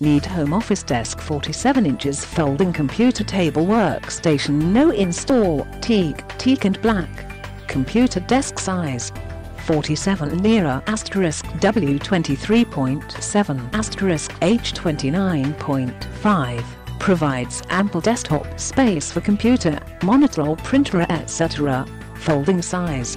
Need home office desk 47 inches folding computer table workstation no install Teak and Black. Computer desk size 47 lira W23.7 H29.5. Provides ample desktop space for computer, monitor or printer etc. Folding size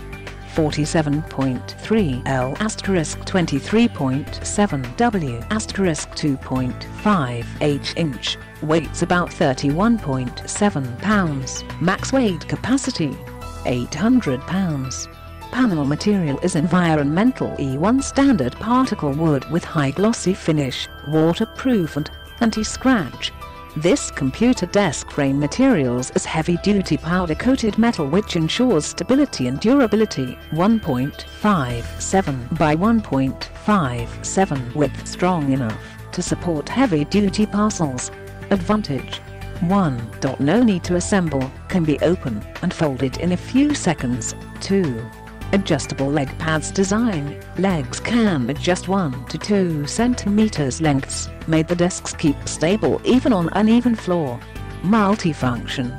47.3 L *23.7 W *2.5 H. Weights about 31.7 pounds. Max weight capacity 800 pounds. Panel material is environmental E1 standard particle wood with high glossy finish, waterproof and anti-scratch. This computer desk frame materials is heavy-duty powder-coated metal which ensures stability and durability. 1.57 by 1.57 width strong enough to support heavy-duty parcels. Advantage 1. No need to assemble, can be open and folded in a few seconds. 2. Adjustable leg pads design, legs can adjust 1 to 2 centimeters lengths, made the desks keep stable even on uneven floor. Multifunction.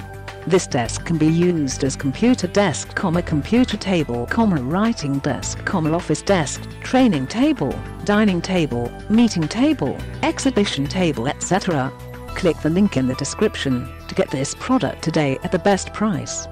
This desk can be used as computer desk, computer table, writing desk, office desk, training table, dining table, meeting table, exhibition table etc. Click the link in the description to get this product today at the best price.